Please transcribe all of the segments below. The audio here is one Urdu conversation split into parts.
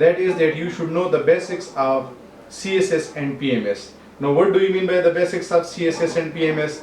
that is that you should know the basics of CSS and PMS. Now what do you mean by the basics of CSS and PMS?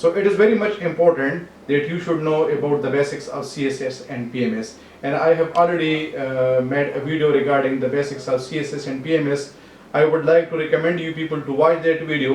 So it is very much important that you should know about the basics of CSS and PMS. And I have already made a video regarding the basics of CSS and PMS. I would like to recommend you people to watch that video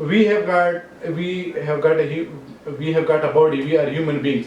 we have got a body, we are human beings।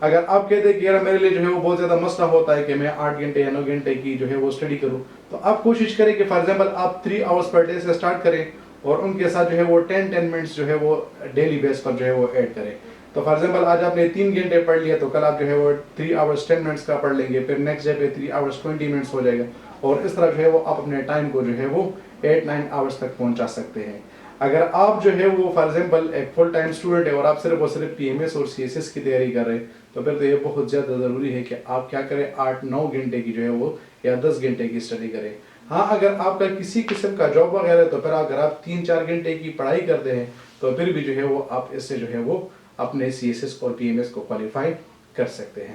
اگر آپ کہتے ہیں کہ یار میرے لیے جو ہے وہ بہت زیادہ مسئلہ ہوتا ہے کہ میں 8 گھنٹے یا 9 گھنٹے کی جو ہے وہ اسٹڈی کروں، تو آپ کوشش کریں کہ فار ایگزامپل آپ 3 آورس پر ڈے سے اسٹارٹ کریں اور ان کے ساتھ جو ہے وہ 10 منٹس جو ہے وہ ڈیلی بیس پر جو ہے وہ ایڈ کریں. تو فار ایگزامپل آج آپ نے 3 گھنٹے پڑھ لیا تو کل آپ جو ہے وہ 3 آورس 10 منٹس کا پڑھ لیں گے، پھر نیکسٹ ڈے پہ 3 آورس 20 منٹس ہو جائے گا، اور اس طرح جو ہے وہ آپ اپنے ٹائم کو جو ہے وہ 8-9 آورس تک پہنچا سکتے ہیں. اگر آپ جو ہے وہ فار ایگزامپل ایک فل ٹائم اسٹوڈنٹ ہے اور آپ صرف اور صرف پی ایم ایس اور سی ایس ایس کی تیاری کر رہے ہیں، تو پھر تو یہ بہت زیادہ ضروری ہے کہ آپ کیا کریں 8-9 گھنٹے کی جو ہے وہ یا 10 گھنٹے کی اسٹڈی کریں. ہاں اگر آپ کا کسی قسم کا جاب وغیرہ ہے تو پھر اگر آپ 3-4 گھنٹے کی پڑھائی کرتے ہیں تو پھر بھی جو ہے وہ آپ اس سے جو ہے وہ اپنے سی ایس ایس اور پی ایم ایس کو کوالیفائی کر سکتے ہیں.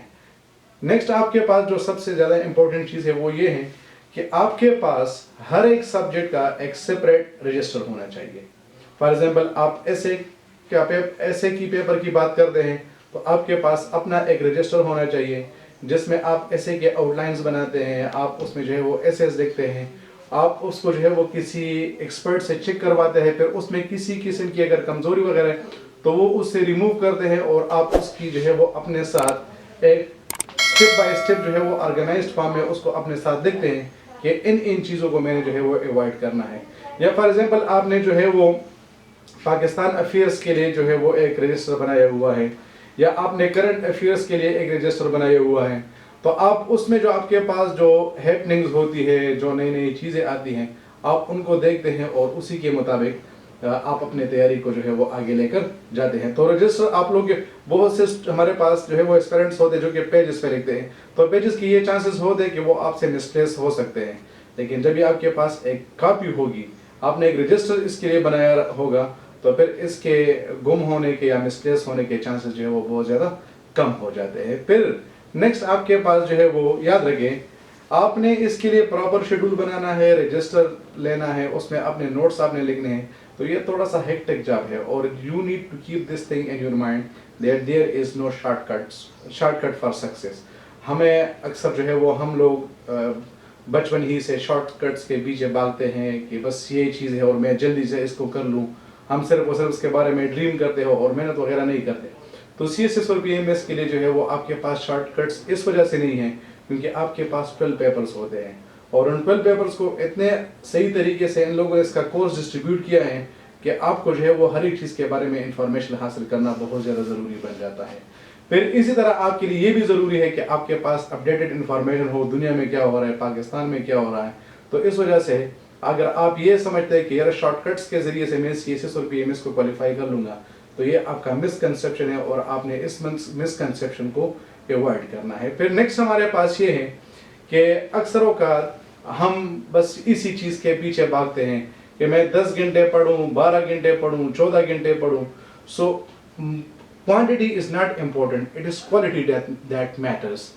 نیکسٹ آپ کے پاس جو سب سے زیادہ امپورٹنٹ چیز ہے وہ یہ ہے کہ آپ کے پاس ہر ایک سبجیکٹ کا ایک سپریٹ رجسٹر ہونا چاہیے. فار ایگزامپل آپ ایسے کی پیپر کی بات کرتے ہیں تو آپ کے پاس اپنا ایک رجسٹر ہونا چاہیے جس میں آپ ایسے کے آؤٹ لائنز بناتے ہیں، آپ اس میں جو ہے وہ ایسیز لکھتے ہیں، آپ اس کو جو ہے وہ کسی ایکسپرٹ سے چیک کرواتے ہیں، پھر اس میں کسی قسم کی اگر کمزوری وغیرہ ہے تو وہ اس سے ریموو کرتے ہیں اور آپ اس کی جو ہے وہ اپنے ساتھ ایک اسٹیپ بائی اسٹیپ جو ہے وہ آرگنائزڈ فارم میں اس کو اپنے ساتھ دیکھتے ہیں کہ ان چیزوں کو میں نے جو ہے وہ ایوائڈ کرنا ہے. یا فار ایگزامپل آپ نے جو ہے وہ پاکستان افیئرس کے لیے جو ہے وہ ایک رجسٹر بنایا ہوا ہے، یا آپ نے کرنٹ افیئرس کے لیے ایک رجسٹر بنایا ہوا ہے، تو آپ اس میں جو آپ کے پاس جو ہیپننگز ہوتی ہے، جو نئی نئی چیزیں آتی ہیں، آپ ان کو دیکھتے ہیں اور اسی کے مطابق آپ اپنے تیاری کو جو ہے وہ آگے لے کر جاتے ہیں. تو رجسٹر آپ لوگ بہت سے ہمارے پاس جو ہے وہ ایکسپیرنٹس ہوتے ہیں جو کہ پیجز پہ لکھتے ہیں، تو پیجز کی یہ چانسز ہوتے ہیں کہ وہ آپ سے مسپلیس ہو سکتے ہیں، لیکن جب بھی آپ کے پاس ایک کاپی ہوگی، آپ نے ایک رجسٹر اس کے لیے بنایا ہوگا، تو پھر اس کے گم ہونے کے یا مسپلیس ہونے کے چانسز جو ہے وہ بہت زیادہ کم ہو جاتے ہیں. پھر نیکسٹ آپ کے پاس جو ہے وہ یاد رکھیں آپ نے اس کے لیے پراپر شیڈول بنانا ہے، رجسٹر لینا ہے، اس میں اپنے نوٹس آپ نے لکھنے ہیں. تو یہ تھوڑا سا ہیکٹک جاب ہے اور you need to keep this thing in your mind that there is no short cut for success. ہمیں اکثر جو ہے وہ ہم لوگ بچپن ہی سے شارٹ کٹس کے پیچھے بھاگتے ہیں کہ بس یہ چیز ہے اور میں جلدی سے اس کو کر لوں. ہم صرف اور صرف اس کے بارے میں ڈریم کرتے ہو اور محنت وغیرہ نہیں کرتے. تو سی ایس ایس اور پی ایم ایس کے لیے جو ہے وہ آپ کے پاس شارٹ کٹس اس وجہ سے نہیں ہیں کیونکہ آپ کے پاس 12 پیپرز ہوتے ہیں، اور ان 12 پیپرز کو اتنے صحیح طریقے سے ان لوگوں نے اس کا کورس ڈسٹریبیوٹ کیا ہے کہ آپ کو جو ہے وہ ہر ایک چیز کے بارے میں انفارمیشن حاصل کرنا بہت زیادہ ضروری بن جاتا ہے. پھر اسی طرح آپ کے لیے یہ بھی ضروری ہے کہ آپ کے پاس اپڈیٹڈ انفارمیشن ہو، دنیا میں کیا ہو رہا ہے، پاکستان میں کیا ہو رہا ہے. تو اس وجہ سے اگر آپ یہ سمجھتے ہیں کہ یار شارٹ کٹس کے ذریعے سے میں سی ایس ایس اور پی ایم ایس کو کوالیفائی کر لوں گا، تو یہ آپ کا مس کنسیپشن ہے اور آپ نے اس مس کنسیپشن کو ایوائڈ کرنا ہے. پھر نیکسٹ ہمارے پاس یہ ہے کہ اکثر اوقات ہم بس اسی چیز کے پیچھے بھاگتے ہیں کہ میں 10 گھنٹے پڑھوں، 12 گھنٹے پڑھوں، 14 گھنٹے پڑھوں. So quantity is not important, it is quality that matters.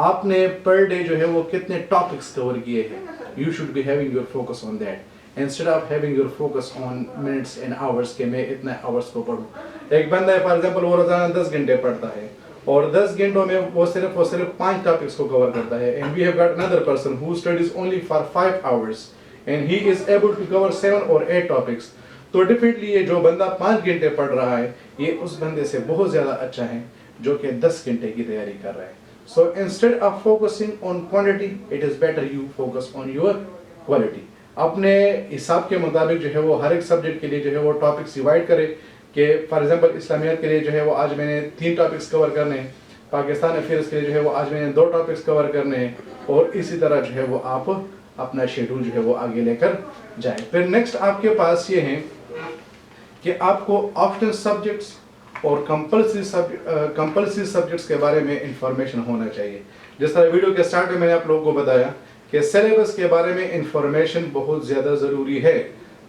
آپ نے پر ڈے جو ہے وہ کتنے ٹاپکس کور کیے ہیں، you should be having your focus on that instead of having your focus on minutes and hours کہ میں اتنے آورس کو پڑھوں. ایک بندہ ہے فار ایگزامپل وہ روزانہ 10 گھنٹے پڑھتا ہے اور 10 گھنٹوں میں وہ صرف 5 ٹاپکس کو کور کرتا ہے. And we have got another person who studies only for 5 hours and he is able to cover 7 or 8 topics. تو ڈیفینیٹلی یہ جو بندہ 5 گھنٹے پڑھ رہا ہے یہ اس بندے سے بہت زیادہ اچھا ہے جو کہ 10 گھنٹے کی تیاری کر رہا ہے. So instead of focusing on quantity, it is better you focus on your quality. اپنے حساب کے مطابق جو ہے وہ ہر ایک سبجیکٹ کے لیے جو ہے وہ ٹاپکس ڈیوائڈ کرے کہ فار ایگزامپل اسلامیات کے لیے جو ہے وہ آج میں نے 3 ٹاپکس کور کرنے ہیں، پاکستان افیئرس کے لیے جو ہے وہ آج میں نے 2 ٹاپکس کور کرنے ہیں، اور اسی طرح جو ہے وہ آپ اپنا شیڈول جو ہے وہ آگے لے کر جائیں. پھر نیکسٹ آپ کے پاس یہ ہے کہ آپ کو آپشنل سبجیکٹس اور کمپلسری سبجیکٹس کے بارے میں انفارمیشن ہونا چاہیے. جس طرح ویڈیو کے سٹارٹ میں نے آپ لوگوں کو بتایا کہ سلیبس کے بارے میں انفارمیشن بہت زیادہ ضروری ہے.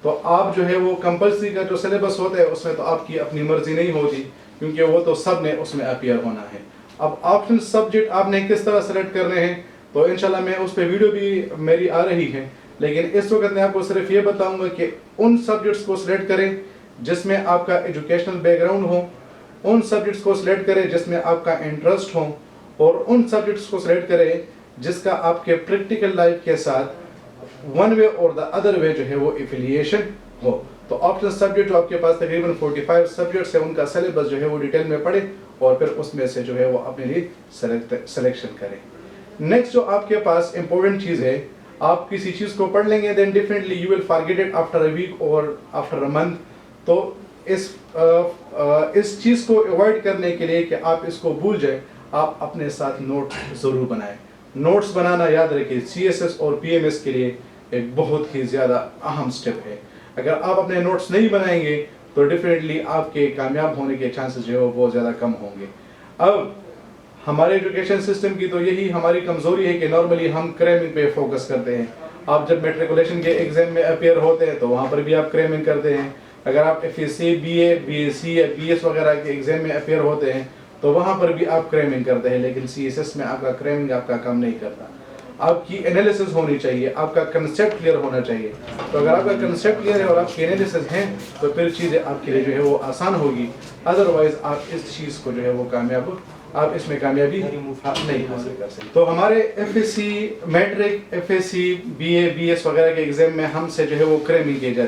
تو آپ جو ہے وہ کمپلسری کا جو سلیبس ہوتا ہے اس میں تو آپ کی اپنی مرضی نہیں ہوتی کیونکہ وہ تو سب نے اس میں اپیئر ہونا ہے. اب آپشنل سبجیکٹ آپ نے کس طرح سلیکٹ کرنے ہیں تو انشاءاللہ میں اس پہ ویڈیو بھی میری آ رہی ہے، لیکن اس وقت میں آپ کو صرف یہ بتاؤں گا کہ ان سبجیکٹس کو سلیکٹ کریں جس میں آپ کا ایجوکیشنل بیک گراؤنڈ ہو، ان سبجیکٹس کو سلیکٹ کریں جس میں آپ کا انٹرسٹ ہو، اور ان سبجیکٹس کو سلیکٹ کریں جس کا آپ کے پریکٹیکل لائف کے ساتھ ون وے اور دا ادر وے جو ہے وہ ایفیلیشن ہو. تو آپشنل سبجیکٹ جو آپ کے پاس تقریباً 45 سبجیکٹس ہیں ان کا سلیبس جو ہے وہ ڈیٹیل میں پڑھیں اور پھر اس میں سے جو ہے وہ اپنے لیے سلیکشن کریں. نیکسٹ جو آپ کے پاس امپورٹنٹ چیز ہے, آپ کسی چیز کو پڑھ لیں گے then definitely you will forget it after a week اور آفٹر اے منتھ. تو اس چیز کو اوائڈ کرنے کے لیے کہ آپ اس کو بھول جائیں, آپ اپنے ساتھ نوٹ ضرور بنائیں. نوٹس بنانا یاد رکھیں سی ایس ایس اور پی ایم ایس کے لیے ایک بہت ہی زیادہ اہم سٹیپ ہے. اگر آپ اپنے نوٹس نہیں بنائیں گے تو ڈیفینیٹلی آپ کے کامیاب ہونے کے چانسز جو ہے وہ بہت زیادہ کم ہوں گے. اب ہمارے ایجوکیشن سسٹم کی تو یہی ہماری کمزوری ہے کہ نارملی ہم کریمنگ پہ فوکس کرتے ہیں. آپ جب میٹریکولیشن کے ایگزام میں اپیئر ہوتے ہیں تو وہاں پر بھی آپ کریمنگ کرتے ہیں. اگر آپ F S C B A B S C یا بی ایس وغیرہ کے ایگزام میں اپیئر ہوتے ہیں تو وہاں پر بھی آپ کریمنگ کرتے ہیں, لیکن سی ایس ایس میں آپ کا کریمنگ آپ کا کام نہیں کرتا. آپ کی انالیسز ہونی چاہیے, آپ کا کنسیپٹ کلیئر ہونا چاہیے. تو اگر آپ کا کنسیپٹ کلیئر ہے اور آپ کی انالیسز ہیں تو پھر چیزیں آپ کے لیے جو ہے وہ آسان ہوگی. ادروائز آپ اس چیز کو جو ہے وہ آپ اس میں کامیابی نہیں حاصل کر سکتے. تو ہمارے F S C matric, F S C B A B S وغیرہ کے ایگزام میں ہم سے جو ہے وہ کریمنگ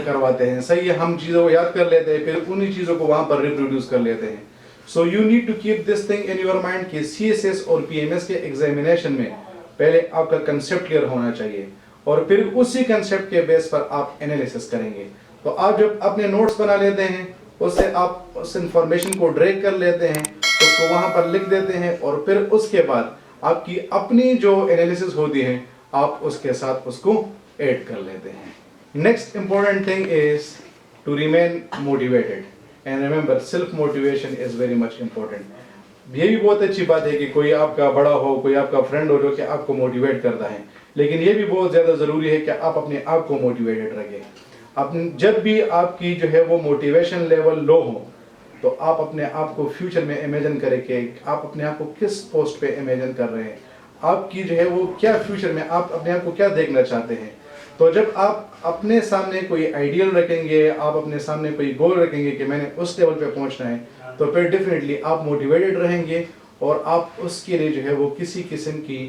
کرواتے ہیں. صحیح ہے, ہم چیزوں کو یاد کر لیتے ہیں پھر انہی چیزوں کو وہاں پر ریپروڈیوس کر لیتے ہیں. So you need to keep this thing in your mind کہ سی ایس ایس اور پی ایم ایس کے ایگزامینیشن میں پہلے آپ کا کنسیپٹ کلیئر ہونا چاہیے اور پھر اسی کنسیپٹ کے بیس پر آپ انالیسس کریں گے. تو آپ جب اپنے نوٹس بنا لیتے ہیں اس سے آپ اس انفارمیشن کو ڈریگ کر لیتے ہیں, اس کو وہاں پر لکھ دیتے ہیں اور پھر اس کے بعد آپ کی اپنی جو انالیسس ہوتی ہیں آپ اس کے ساتھ اس کو ایڈ کر لیتے ہیں. Next important thing is to remain motivated and remember self motivation is very much important. یہ بھی بہت اچھی بات ہے کہ کوئی آپ کا بڑا ہو, کوئی آپ کا فرینڈ ہو جو کہ آپ کو موٹیویٹ کرتا ہے, لیکن یہ بھی بہت زیادہ ضروری ہے کہ آپ اپنے آپ کو موٹیویٹڈ رکھیں. جب بھی آپ کی جو ہے وہ موٹیویشن لیول لو ہو تو آپ اپنے آپ کو فیوچر میں امیجن کریں کہ آپ اپنے آپ کو کس پوسٹ پہ امیجن کر رہے ہیں, آپ کی جو ہے وہ کیا فیوچر میں آپ اپنے آپ کو کیا دیکھنا چاہتے ہیں. تو جب آپ اپنے سامنے کوئی آئیڈیل رکھیں گے, آپ اپنے سامنے کوئی گول رکھیں گے کہ میں نے اس لیول پہ پہنچنا ہے, تو پھر ڈیفینیٹلی آپ موٹیویٹڈ رہیں گے اور آپ اس کے لیے جو ہے وہ کسی قسم کی,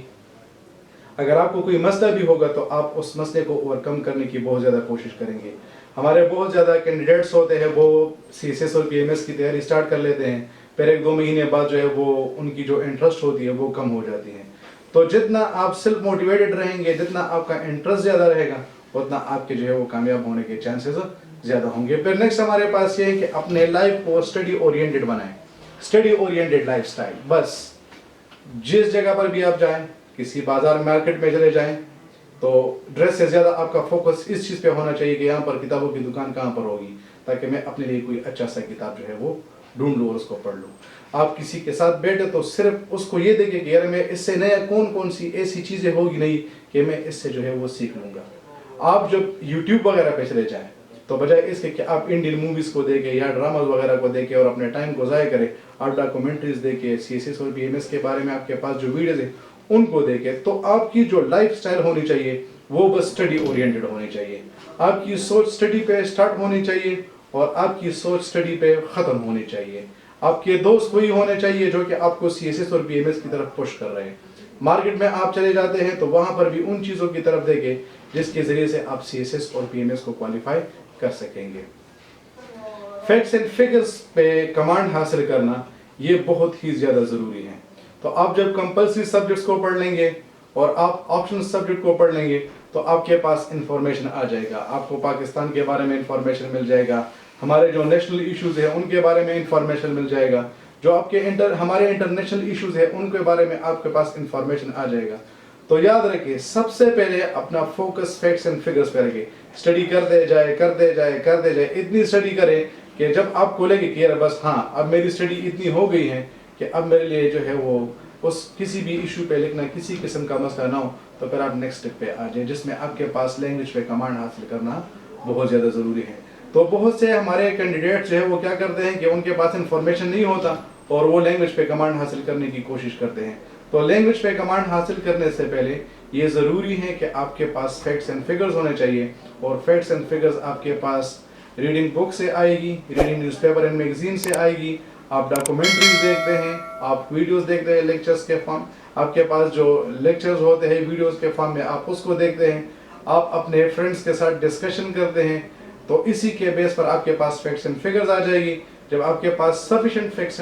اگر آپ کو کوئی مسئلہ بھی ہوگا تو آپ اس مسئلے کو اوور کم کرنے کی بہت زیادہ کوشش کریں گے. ہمارے بہت زیادہ کینڈیڈیٹس ہوتے ہیں وہ سی ایس ایس اور پی ایم ایس کی تیاری اسٹارٹ کر لیتے ہیں, پھر 1-2 مہینے بعد جو ہے وہ ان کی جو انٹرسٹ ہوتی ہے وہ کم ہو جاتی ہے. تو جتنا آپ سیلف موٹیویٹڈ رہیں گے, جتنا آپ کا انٹرسٹ زیادہ رہے گا, اتنا آپ کے جو ہے وہ کامیاب ہونے کے چانسز زیادہ ہوں گے. پھر نیکسٹ ہمارے پاس یہ ہے کہ اپنے لائف کو اسٹڈی اورینٹڈ بنائیں. Study oriented life style. بس جس جگہ پر بھی آپ جائیں, کسی بازار مارکیٹ میں چلے جائیں, تو ڈریس سے زیادہ آپ کا فوکس اس چیز پہ ہونا چاہیے کہ یہاں پر کتابوں کی دکان کہاں پر ہوگی, تاکہ میں اپنے لیے کوئی اچھا سا کتاب جو ہے وہ ڈھونڈ لوں اور اس کو پڑھ لوں. آپ کسی کے ساتھ بیٹھے تو صرف اس کو یہ دیکھیں کہ یار میں اس سے نیا کون سی ایسی چیزیں ہوگی نہیں کہ میں اس سے جو ہے وہ سیکھ لوں گا. آپ جب یوٹیوب وغیرہ پہ چلے جائیں تو بجائے اس کے کہ آپ انڈین موویز کو دیکھیں یا ڈراماز وغیرہ کو دیکھیں اور اپنے ٹائم کو ضائع کریں, آپ ڈاکومنٹریز دیکھیں, سی ایس ایس اور پی ایم ایس کے بارے میں آپ کے پاس جو ویڈیوز ہیں ان کو دیکھیں. تو آپ کی جو لائف سٹائل ہونی چاہیے وہ بس اسٹڈی اورینٹڈ ہونی چاہیے. آپ کی سوچ اسٹڈی پہ اسٹارٹ ہونی چاہیے اور آپ کی سوچ اسٹڈی پہ ختم ہونی چاہیے. آپ کے دوست وہی ہونے چاہیے جو کہ آپ کو سی ایس ایس اور پی ایم ایس کی طرف پش کر رہے ہیں. مارکیٹ میں آپ چلے جاتے ہیں تو وہاں پر بھی ان چیزوں کی طرف دیکھیں جس کے ذریعے سے آپ سی ایس ایس اور پی ایم ایس کو کوالیفائی کر سکیں گے. فیکٹس اینڈ فگرز پہ کمانڈ حاصل کرنا یہ بہت ہی زیادہ ضروری ہے. تو آپ جب کمپلسری سبجیکٹس کو پڑھ لیں گے اور آپ آپشنل سبجیکٹ کو پڑھ لیں گے تو آپ کے پاس انفارمیشن آ جائے گا. آپ کو پاکستان کے بارے میں انفارمیشن مل جائے گا, ہمارے جو نیشنل ایشوز ہیں ان کے بارے میں انفارمیشن مل جائے گا, جو آپ کے ہمارے انٹرنیشنل ایشوز ہیں ان کے بارے میں آپ کے پاس انفارمیشن آ جائے گا. تو یاد رکھیں سب سے پہلے اپنا فوکس فیکٹس اینڈ فگرز پہ رکھیں. اسٹڈی کرتے جائے اتنی اسٹڈی کریں کہ جب آپ کو لگے کہ یار بس ہاں اب میری اسٹڈی اتنی ہو گئی ہے کہ اب میرے لیے جو ہے وہ اس کسی بھی ایشو پہ لکھنا کسی قسم کا مسئلہ نہ ہو, تو پھر آپ نیکسٹ اسٹیپ پہ آ جائیں جس میں آپ کے پاس لینگویج پہ کمانڈ حاصل کرنا بہت زیادہ ضروری ہے. تو بہت سے ہمارے کینڈیڈیٹ جو ہے وہ کیا کرتے ہیں کہ ان کے پاس انفارمیشن نہیں ہوتا اور وہ لینگویج پہ کمانڈ حاصل کرنے کی کوشش کرتے ہیں. تو لینگویج پہ کمانڈ حاصل کرنے سے پہلے یہ ضروری ہے کہ آپ کے پاس فیکٹس اینڈ فگرز ہونے چاہیے, اور فیکٹس اینڈ فگرز آپ کے پاس ریڈنگ بک سے آئے گی, reading news paper and magazine سے آئے گی, آپ ڈاکومنٹریز دیکھتے ہیں, آپ ویڈیوز دیکھتے ہیں لیکچرز کے فارم, آپ کے پاس جو لیکچرز ہوتے ہیں ویڈیوز کے فارم میں آپ اس کو دیکھتے ہیں, آپ اپنے فرینڈس کے ساتھ ڈسکشن کرتے ہیں. تو اسی کے بیس پر آپ کے پاس فیکٹس اینڈ فگرز آ جائے گی. جب آپ کے پاس سفیشینٹ فیکٹس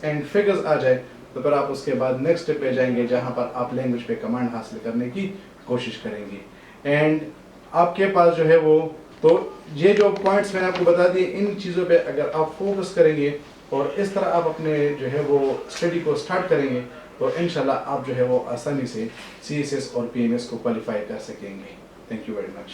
اینڈ فگرز آ جائے تو پھر آپ اس کے بعد نیکسٹ اسٹیپ پہ جائیں گے جہاں پر آپ لینگویج پہ کمانڈ حاصل کرنے کی کوشش کریں گے. اینڈ آپ کے پاس جو ہے وہ تو یہ جو پوائنٹس میں نے آپ کو بتا دیے ان چیزوں پہ اگر آپ فوکس کریں گے اور اس طرح آپ اپنے جو ہے وہ اسٹڈی کو اسٹارٹ کریں گے تو انشاءاللہ آپ جو ہے وہ آسانی سے CSS اور PMS کو کوالیفائی کر سکیں گے. Thank you very much.